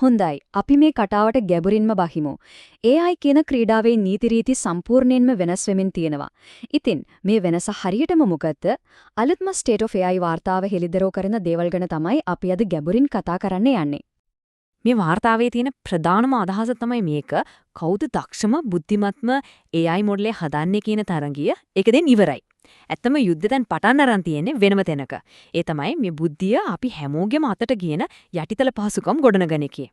හොඳයි. අපි මේ කතාවට ගැඹුරින්ම බහිමු. AI කියන ක්‍රීඩාවේ නීති රීති සම්පූර්ණයෙන්ම වෙනස් වෙමින් තියෙනවා. ඉතින් මේ වෙනස හරියටම මොකද්ද? අලුත්ම State of AI වාර්තාව හෙළිදරව් කරන දේවල් ගැන තමයි අපි අද ගැඹුරින් කතා කරන්න යන්නේ. මේ වාර්තාවේ තියෙන ප්‍රධානම අදහස තමයි මේක කවුද දක්ෂම බුද්ධිමත්ම AI මොඩලේ හදන්නේ කියන තරංගිය ඒක දැන් ඉවරයි. ඇත්තම යුද්ධ දැන් පටන් අරන් තියෙන්නේ වෙනම තැනක. ඒ තමයි මේ බුද්ධිය අපි හැමෝගෙම අතට ගියන යටිතල පහසුකම් ගොඩනගන එකේ.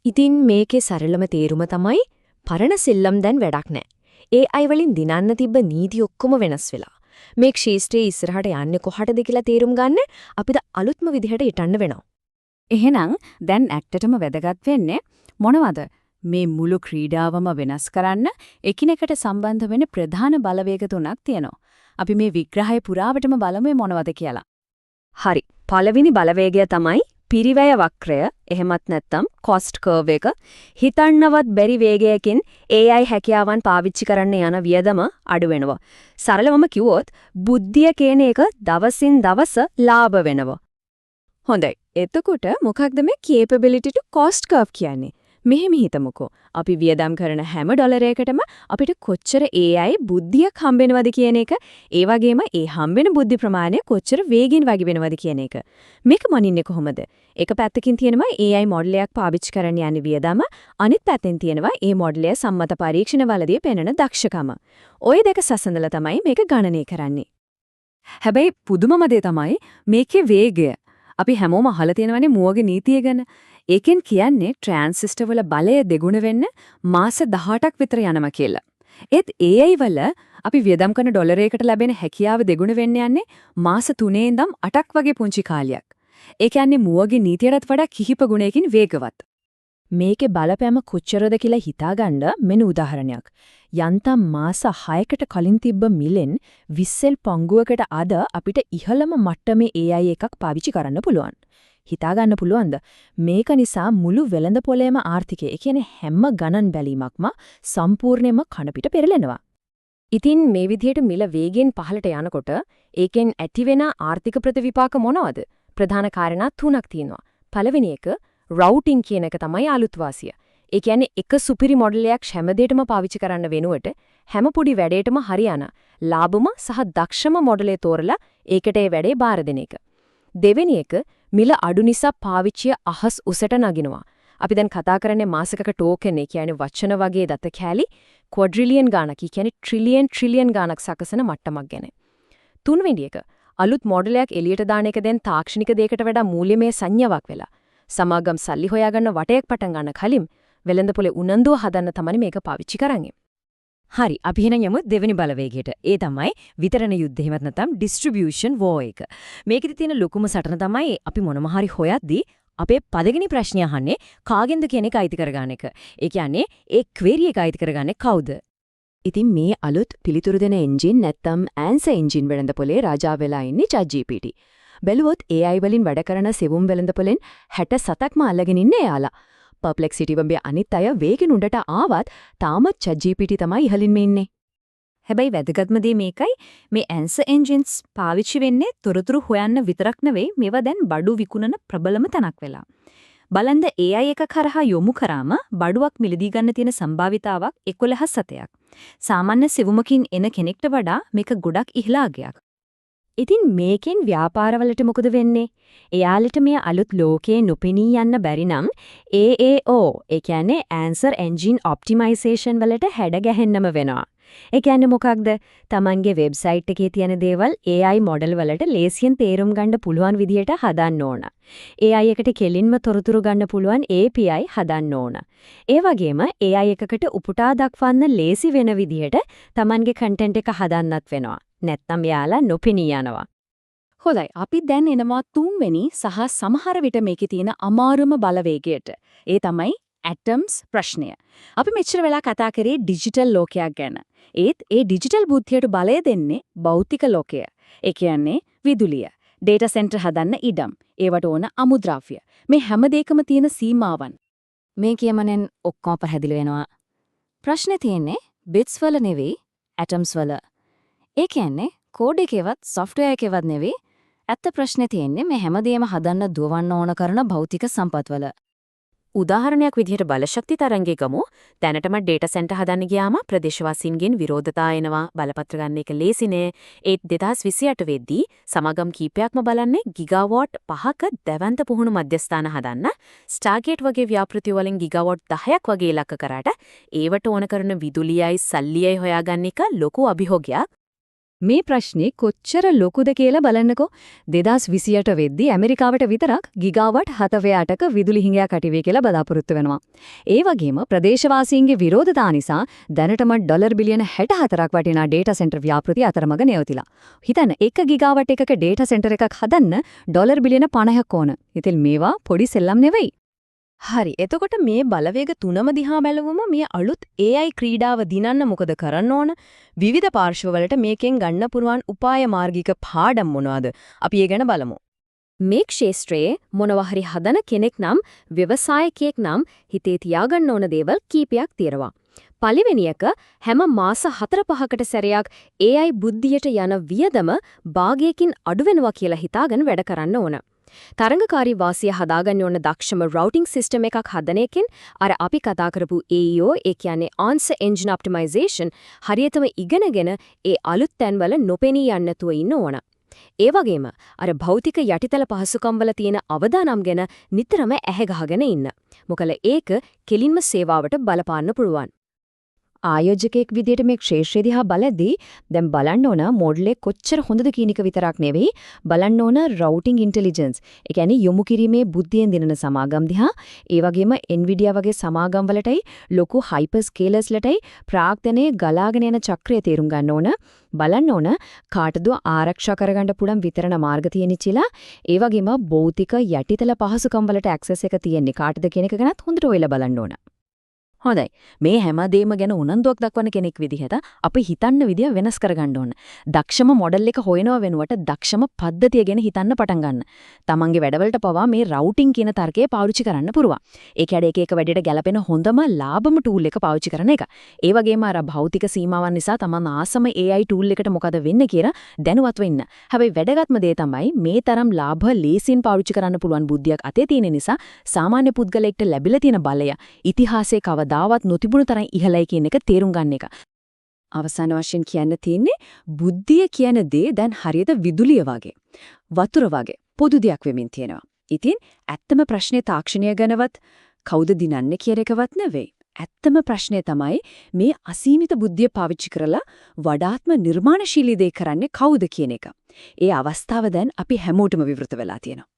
ඉතින් මේකේ සරලම තේරුම තමයි පරණ සෙල්ලම් දැන් වැඩක් නැහැ. AI වලින් දිනන්න තිබ්බ නීති ඔක්කොම වෙනස් වෙලා. මේ ක්ෂේත්‍රයේ ඉස්සරහට යන්නේ කොහටද කියලා තේරුම් ගන්න අපිට අලුත්ම විදිහට හිතන්න වෙනවා. එහෙනම් දැන් ඇත්තටම වැදගත් වෙන්නේ මොනවද? මේ මුළු ක්‍රීඩාවම වෙනස් කරන්න එකිනෙකට සම්බන්ධ වෙන ප්‍රධාන බලවේග තුනක් තියෙනවා. අපි මේ විග්‍රහය පුරාවටම බලමු මොනවද කියලා. හරි. පළවෙනි බලවේගය තමයි පිරිවැය වක්‍රය. එහෙමත් නැත්නම් cost curve එක. හිතන්නවත් බැරි වේගයකින් AI හැකියාවන් පාවිච්චි කරන්න යන වියදම අඩු වෙනවා. සරලවම කිව්වොත් බුද්ධිය කියන එක දවසින් දවස ලාභ වෙනවා. හොඳයි. එතකොට මොකක්ද මේ capability to cost curve කියන්නේ? මෙහෙම හිතමුකෝ. අපි වියදම් කරන හැම ඩොලරයකටම අපිට කොච්චර AI බුද්ධියක් හම්බෙනවද කියන එක, ඒ වගේම ඒ හම්බෙන බුද්ධි ප්‍රමාණය කොච්චර වේගෙන් වගේ වෙනවද කියන එක. මේක මනින්නේ කොහොමද? එක පැත්තකින් තියෙනවා AI මොඩලයක් පාවිච්චි කරන්න යන්නේ වියදම, අනිත් පැත්තෙන් තියෙනවා ඒ මොඩලය සම්මත පරීක්ෂණවලදී පෙනෙන දක්ෂකම. ওই දෙක සසඳලා තමයි මේක ගණනය කරන්නේ. හැබැයි පුදුමම දේ තමයි මේකේ වේගය. අපි හැමෝම අහලා තියෙනවනේ මුවගේ නීතිය ගැන. ඒකෙන් කියන්නේ ට්‍රාන්සිස්ටර් වල බලය දෙගුණ වෙන්න මාස 18ක් විතර යනවා කියලා. ඒත් AI වල අපි වියදම් කරන ඩොලරයකට ලැබෙන හැකියාව දෙගුණ වෙන්න යන්නේ මාස 3 ඉඳන් 8ක් වගේ පුංචි කාලයක්. ඒ කියන්නේ මුවගේ නීතියටත් වඩා කිහිප ගුණයකින් වේගවත්. මේකේ බලපෑම කොච්චරද කියලා හිතාගන්න මෙන්න උදාහරණයක්. යන්තම් මාස 6කට කලින් තිබ්බ මිලෙන් 20 පංගුවකට අද අපිට ඉහළම මට්ටමේ AI එකක් පාවිච්චි කරන්න පුළුවන්. හිතාගන්න පුළුවන්ද? මේක නිසා මුළු වෙළඳ පොළේම ආර්ථිකය, ඒ කියන්නේ හැම ගණන් බැලීමක්ම සම්පූර්ණයෙන්ම කණපිට පෙරලෙනවා. ඉතින් මේ විදිහට මිල වේගෙන් පහළට යනකොට ඒකෙන් ඇතිවෙන ආර්ථික ප්‍රතිවිපාක මොනවද? ප්‍රධාන කාරණා තුනක් තියෙනවා. පළවෙනි එක routing කියන එක තමයි අලුත් වාසිය. ඒ කියන්නේ එක සුපිරි මොඩලයක් හැම දෙයකටම පාවිච්චි කරන්න වෙනුවට හැම පොඩි වැඩේටම හරියන ලාභම සහ දක්ෂම මොඩලේ තෝරලා ඒකට ඒ වැඩේ බාර දෙන එක. දෙවෙනි එක මිල අඩු නිසා පාවිච්චිය අහස් උසට නගිනවා. අපි දැන් කතා කරන්නේ මාසිකක ටෝකන්, ඒ කියන්නේ වචන වගේ දත කැලි ක්වඩ්‍රිලියන් ගාණක්, ඒ කියන්නේ ට්‍රිලියන් ගාණක් සකසන මට්ටමක් ගැන. තුන්වෙනි එක අලුත් මොඩලයක් එළියට දාන එක දැන් තාක්ෂණික දෙයකට වඩා මූල්‍යමය සංඥාවක් වෙලා. සමාගම් සල්ලි හොයාගන්න වටයක් පටන් ගන්න කලින් වෙළඳපොලේ උනන්දුව හදන්න තමයි මේක පාවිච්චි කරන්නේ. හරි, අපි එහෙනම් යමු දෙවෙනි බලවේගයට. ඒ තමයි විතරණ යුද්ධ එහෙමත් නැත්නම් distribution war එක. මේකෙදි තියෙන ලොකුම සටන තමයි අපි මොනම හරි හොයද්දී අපේ පදගිනි ප්‍රශ්නය අහන්නේ කාගෙන්ද කියන එක අයිති කරගන්න එක. ඒ කියන්නේ ඒ query එක අයිති කරගන්නේ කවුද? ඉතින් මේ අලුත් පිළිතුරු දෙන එන්ජින් නැත්නම් answer engine වෙළඳපොලේ රාජා වෙලා ඉන්නේ ChatGPT. බැලුවොත් AI වලින් වැඩ කරන සෙවුම් වෙළඳපොලෙන් 67ක්ම අල්ලගෙන ඉන්නේ එයාලා. Perplexity වඹේ අනිත් අය වේගෙන් උඩට ආවත් තාමත් ChatGPT තමයි ඉහළින්ම ඉන්නේ. හැබැයි වැදගත්ම දේ මේකයි මේ answer engines පාවිච්චි වෙන්නේ තොරතුරු හොයන්න විතරක් නෙවෙයි මේවා දැන් බඩු විකුණන ප්‍රබලම තැනක් වෙලා. බලන්න AI එක කරහා යොමු කරාම බඩුවක් මිලදී ගන්න තියෙන සම්භාවිතාවක් 11%ක්. සාමාන්‍ය සෙවුමකින් එන කෙනෙක්ට වඩා මේක ගොඩක් ඉහළ අගයක්. ඉතින් මේකෙන් ව්‍යාපාරවලට මොකද වෙන්නේ? එයාලට මේ අලුත් ලෝකේ නොපෙනී යන්න බැරි නම් AAO, ඒ කියන්නේ Answer Engine Optimization වලට හැඩ ගැහෙන්නම වෙනවා. ඒ කියන්නේ මොකක්ද? Tamange website එකේ තියෙන දේවල් AI model වලට ලේසියෙන් තේරුම් ගන්න පුළුවන් විදිහට හදන්න ඕන. AI එකට කෙලින්ම තොරතුරු ගන්න පුළුවන් API හදන්න ඕන. ඒ වගේම AI එකකට උපුටා දක්වන්න ලේසි වෙන විදිහට Tamange content එක හදන්නත් වෙනවා. නැත්නම් යාලා නොපෙනී යනවා. හොඳයි, අපි දැන් එනවා තුන්වෙනි සහ සමහර විට මේකේ තියෙන අමාරුම බලවේගයට. ඒ තමයි atoms ප්‍රශ්නය. අපි මෙච්චර වෙලා කතා කරේ ඩිජිටල් ලෝකයක් ගැන. ඒත් ඒ ඩිජිටල් බුද්ධියට බලය දෙන්නේ භෞතික ලෝකය. ඒ කියන්නේ විදුලිය, data center හදන්න ඉඩම්, ඒවට ඕන අමුද්‍රව්‍ය. මේ හැම දෙයකම තියෙන සීමාවන්. මේ කියමනෙන් ඔක්කොම පැහැදිලි වෙනවා. ප්‍රශ්නේ තියෙන්නේ bits වල නෙවෙයි atoms වල. ඒ කියන්නේ කෝඩ් එකේවත් software එකේවත් නෙවෙයි. ඇත්ත ප්‍රශ්නේ තියෙන්නේ මේ හැමදේම හදන්න දුවවන්න ඕන කරන භෞතික සම්පත්වල. උදාහරණයක් විදිහට බලශක්ති තරංගේ ගමු. දැනටම ඩේටා සෙන්ටර් හදන්න ගියාම ප්‍රදේශවාසීන්ගෙන් විරෝධතා එනවා. බලපත්‍ර ගන්න එක ලේසි නෑ. ඒත් 2028 වෙද්දී සමාගම් කීපයක්ම බලන්නේ ගිගාවොට් 5ක දැවැන්ත පුහුණු මධ්‍යස්ථාන හදන්න. ස්ටාර්ගේට් වගේ ව්‍යාපෘති වලින් ගිගාවොට් 10ක් වගේ ඉලක්ක කරාට ඒවට ඕන කරන විදුලියයි සල්ලියයි හොයාගන්න එක ලොකු අභියෝගයක්. මේ ප්‍රශ්නේ කොච්චර ලොකුද කියලා බලන්නකෝ. 2028 වෙද්දී ඇමරිකාවට විතරක් ගිගාවට් 78ක විදුලි හිඟයක් ඇති වෙයි කියලා බලාපොරොත්තු වෙනවා. ඒ වගේම ප්‍රදේශවාසීන්ගේ විරෝධතා නිසා දැනටම ඩොලර් බිලියන 64ක් වටිනා ඩේටා සෙන්ටර් ව්‍යාපෘති අතරමඟ නැවතිලා. හිතන්න 1 ගිගාවට් එකක ඩේටා සෙන්ටර් එකක් හදන්න ඩොලර් බිලියන 50ක් ඕන. ඉතින් මේවා පොඩි සෙල්ලම් නෙවෙයි. හරි. එතකොට මේ බලවේග තුනම දිහා බැලුවම මේ අලුත් AI ක්‍රීඩාව දිනන්න මොකද කරන්න ඕන? විවිධ පාර්ශ්වවලට මේකෙන් ගන්න පුරුවන් උපාය මාර්ගික පාඩම් මොනවාද? අපි ඒ ගැන බලමු. මේ ක්ෂේත්‍රයේ මොනවා හරි හදන කෙනෙක් නම් ව්‍යවසායකයෙක් නම් හිතේ තියාගන්න ඕන දේවල් කීපයක් තියෙනවා. පළවෙනි එක හැම මාස 4-5කට සැරයක් AI බුද්ධියට යන වියදම භාගයකින් අඩු වෙනවා කියලා හිතාගෙන වැඩ කරන්න ඕන. තරංගකාරී වාසිය හදාගන්න ඕන දක්ෂම රවුටිං සිස්ටම් එකක් හදන එකෙන් අර අපි කතා කරපු AEO ඒ කියන්නේ answer engine optimization හරියටම ඉගෙනගෙන ඒ අලුත් තැන්වල නොපෙනී යන්න නැතුව ඉන්න ඕන. ඒ වගේම අර භෞතික යටිතල පහසුකම් වල තියෙන අවදානම් ගැන නිතරම ඇහැ ගහගෙන ඉන්න. මොකද ඒක කෙලින්ම සේවාවට බලපාන්න පුළුවන්. ආයෝජකයෙක් විදිහට මේ ක්ෂේත්‍රය දිහා බලද්දී දැන් බලන්න ඕන මොඩල් එක කොච්චර හොඳද කියන එක විතරක් නෙවෙයි බලන්න ඕන රවුටිං ඉන්ටෙලිජන්ස්. ඒ කියන්නේ යොමු කිරීමේ බුද්ධියෙන් දිනන සමාගම් දිහා ඒ වගේම Nvidia වගේ සමාගම් වලටයි ලොකු හයිපර් ස්කේලර්ස් ලටයි ප්‍රාග්ධනයේ ගලාගෙන යන චක්‍රය තේරුම් ගන්න ඕන. බලන්න ඕන කාටද ආරක්ෂා කරගන්න පුළුවන් විතරණ මාර්ග තියෙන ඉචිලා ඒ වගේම භෞතික යටිතල පහසුකම් වලට ඇක්සස් එක තියෙන්නේ කාටද කියන එක ගැනත් හොඳට ඔයලා බලන්න ඕන. හොඳයි. මේ හැමදේම ගැන උනන්දුවක් දක්වන කෙනෙක් විදිහට අපි හිතන්න විදිය වෙනස් කරගන්න ඕන. දක්ෂම මොඩල් එක හොයනව වෙනුවට දක්ෂම පද්ධතිය ගැන හිතන්න පටන් ගන්න. තමන්ගේ වැඩවලට පවා මේ රවුටිං කියන තර්කය පාවිච්චි කරන්න පුරුවා. ඒක ඇඩ එක වැඩේට ගැලපෙන හොඳම ලාභම ටූල් එක පාවිච්චි කරන එක. ඒ වගේම අර භෞතික සීමාවන් නිසා තමන් ආසම AI ටූල් එකට මොකද වෙන්නේ කියලා දැනුවත් වෙන්න. හැබැයි වැදගත්ම දේ තමයි මේ තරම් ලාභ ලේසියෙන් පාවිච්චි කරන්න පුළුවන් බුද්ධියක් අතේ තියෙන නිසා සාමාන්‍ය පුද්ගලයෙක්ට ලැබිලා තියෙන බලය ඉතිහාසයේ කවදාවත් නොතිබුණු තරම් ඉහළයි කියන එක තේරුම් ගන්න එක. අවසාන වශයෙන් කියන්න තියෙන්නේ බුද්ධිය කියන දේ දැන් හරියට විදුලිය වගේ වතුර වගේ පොදු දෙයක් වෙමින් තියෙනවා. ඉතින් ඇත්තම ප්‍රශ්නේ තාක්ෂණය ගැනවත් කවුද දිනන්නේ කියන එකවත් නෙවෙයි. ඇත්තම ප්‍රශ්නේ තමයි මේ අසීමිත බුද්ධිය පාවිච්චි කරලා වඩාත්ම නිර්මාණශීලී දේ කරන්නේ කවුද කියන එක. ඒ අවස්ථාව දැන් අපි හැමෝටම විවෘත වෙලා තියෙනවා.